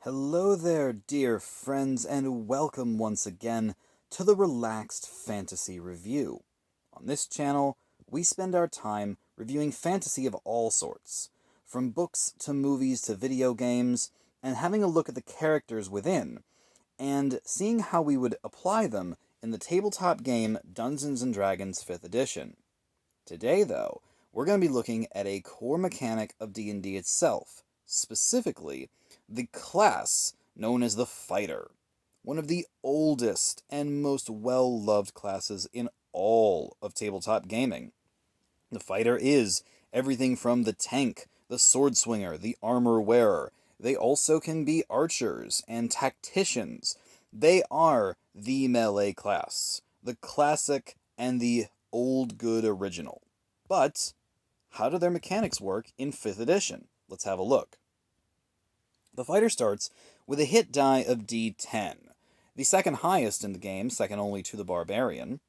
Hello there, dear friends, and welcome once again to the Relaxed Fantasy Review. On this channel, we spend our time reviewing fantasy of all sorts, from books to movies to video games, and having a look at the characters within, and seeing how we would apply them in the tabletop game Dungeons & Dragons 5th Edition. Today, though, we're going to be looking at a core mechanic of D&D itself, specifically the class known as the Fighter, one of the oldest and most well-loved classes in all of tabletop gaming. The Fighter is everything from the tank, the sword swinger, the armor wearer. They also can be archers and tacticians. They are the melee class, the classic and the old good original. But how do their mechanics work in 5th edition? Let's have a look. The fighter starts with a hit die of D10, the second highest in the game, second only to the barbarian,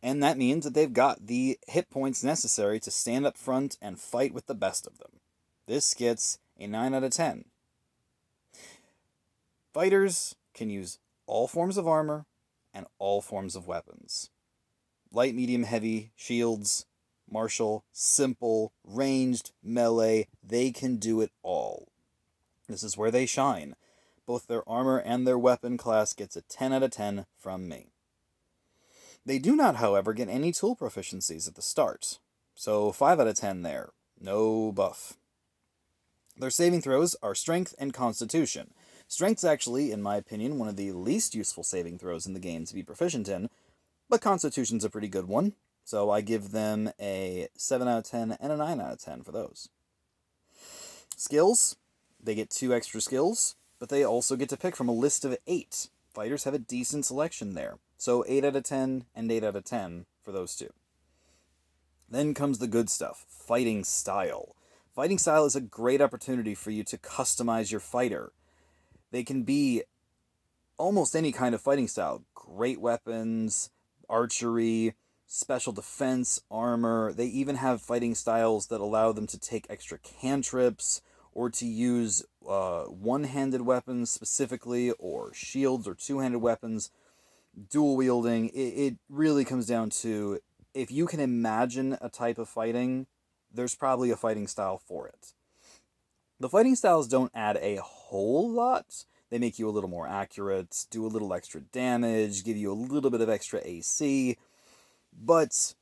and that means that they've got the hit points necessary to stand up front and fight with the best of them. This gets a 9 out of 10. Fighters can use all forms of armor and all forms of weapons. Light, medium, heavy, shields, martial, simple, ranged, melee, they can do it all. This is where they shine. Both their armor and their weapon class gets a 10 out of 10 from me. They do not, however, get any tool proficiencies at the start, so 5 out of 10 there. No buff. Their saving throws are Strength and Constitution. Strength's actually, in my opinion, one of the least useful saving throws in the game to be proficient in, but Constitution's a pretty good one, so I give them a 7 out of 10 and a 9 out of 10 for those. Skills. They get 2 extra skills, but they also get to pick from a list of 8. Fighters have a decent selection there. So 8 out of 10 and 8 out of 10 for those two. Then comes the good stuff, fighting style. Fighting style is a great opportunity for you to customize your fighter. They can be almost any kind of fighting style. Great weapons, archery, special defense, armor. They even have fighting styles that allow them to take extra cantrips, or to use one-handed weapons specifically, or shields or two-handed weapons, dual wielding. It really comes down to, if you can imagine a type of fighting, there's probably a fighting style for it. The fighting styles don't add a whole lot. They make you a little more accurate, do a little extra damage, give you a little bit of extra AC, but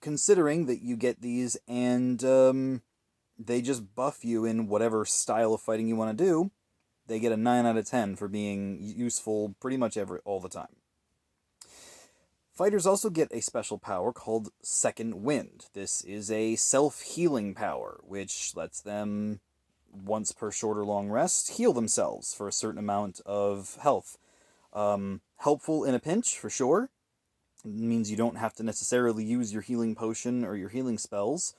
considering that you get these and they just buff you in whatever style of fighting you want to do, they get a 9 out of 10 for being useful pretty much all the time. Fighters also get a special power called Second Wind. This is a self-healing power, which lets them, once per short or long rest, heal themselves for a certain amount of health. Helpful in a pinch, for sure. It means you don't have to necessarily use your healing potion or your healing spells.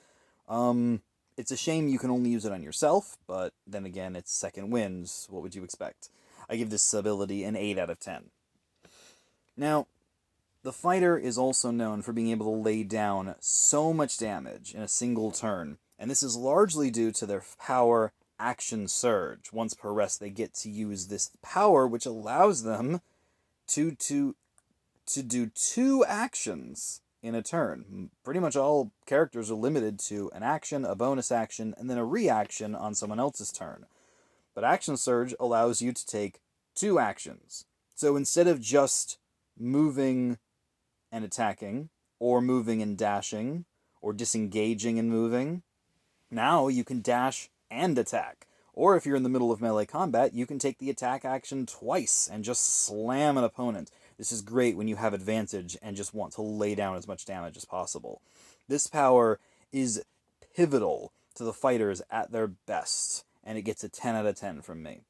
It's a shame you can only use it on yourself, but then again, it's Second Wind. What would you expect? I give this ability an 8 out of 10. Now, the fighter is also known for being able to lay down so much damage in a single turn, and this is largely due to their power Action Surge. Once per rest, they get to use this power, which allows them to do 2 actions in a turn. Pretty much all characters are limited to an action, a bonus action, and then a reaction on someone else's turn. But Action Surge allows you to take 2 actions. So instead of just moving and attacking, or moving and dashing, or disengaging and moving, now you can dash and attack. Or if you're in the middle of melee combat, you can take the attack action twice and just slam an opponent. This is great when you have advantage and just want to lay down as much damage as possible. This power is pivotal to the fighters at their best, and it gets a 10 out of 10 from me.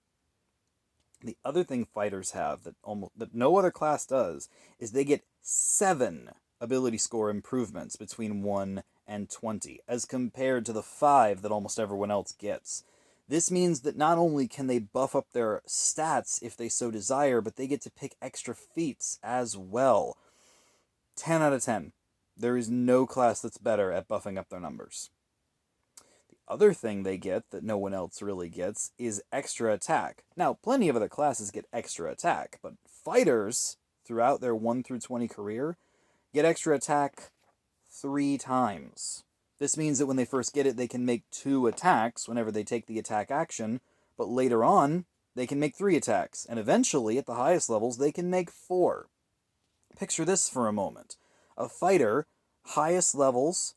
The other thing fighters have that no other class does is they get 7 ability score improvements between 1 and 20, as compared to the 5 that almost everyone else gets. This means that not only can they buff up their stats if they so desire, but they get to pick extra feats as well. 10 out of 10. There is no class that's better at buffing up their numbers. The other thing they get that no one else really gets is extra attack. Now, plenty of other classes get extra attack, but fighters, throughout their 1 through 20 career, get extra attack 3 times. This means that when they first get it, they can make 2 attacks whenever they take the attack action, but later on, they can make 3 attacks, and eventually, at the highest levels, they can make 4. Picture this for a moment. A fighter, highest levels,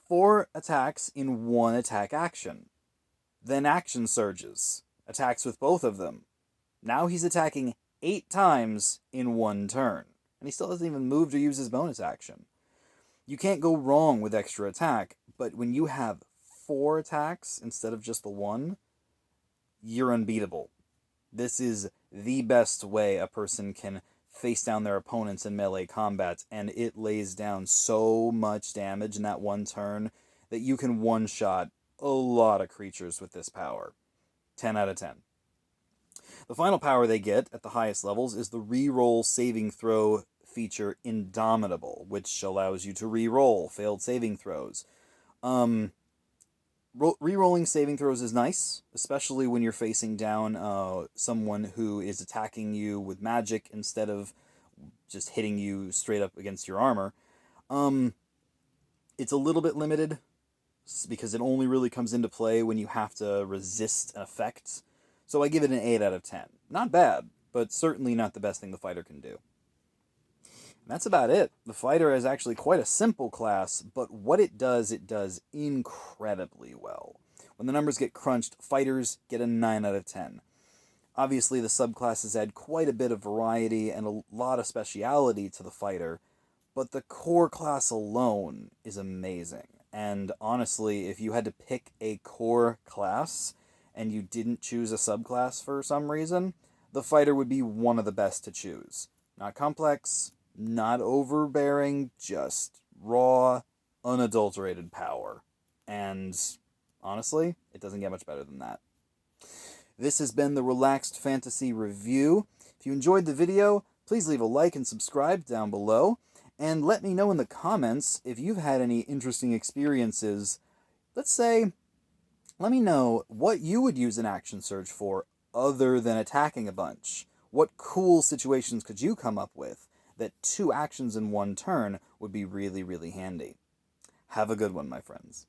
4 attacks in 1 attack action. Then action surges, attacks with both of them. Now he's attacking 8 times in 1 turn, and he still hasn't even moved or used his bonus action. You can't go wrong with extra attack, but when you have 4 attacks instead of just the 1, you're unbeatable. This is the best way a person can face down their opponents in melee combat, and it lays down so much damage in that 1 turn that you can one-shot a lot of creatures with this power. 10 out of 10. The final power they get at the highest levels is the reroll saving throw feature Indomitable, which allows you to reroll failed saving throws. Rerolling saving throws is nice, especially when you're facing down someone who is attacking you with magic instead of just hitting you straight up against your armor. It's a little bit limited, because it only really comes into play when you have to resist an effect. So I give it an 8 out of 10. Not bad, but certainly not the best thing the fighter can do. And that's about it. The fighter is actually quite a simple class, but what it does incredibly well. When the numbers get crunched, fighters get a 9 out of 10. Obviously, the subclasses add quite a bit of variety and a lot of speciality to the fighter, but the core class alone is amazing. And honestly, if you had to pick a core class and you didn't choose a subclass for some reason, the fighter would be one of the best to choose. Not complex, not overbearing, just raw, unadulterated power. And honestly, it doesn't get much better than that. This has been the Relaxed Fantasy Review. If you enjoyed the video, please leave a like and subscribe down below. And let me know in the comments if you've had any interesting experiences. Let me know what you would use an action surge for other than attacking a bunch. What cool situations could you come up with that 2 actions in 1 turn would be really, really handy? Have a good one, my friends.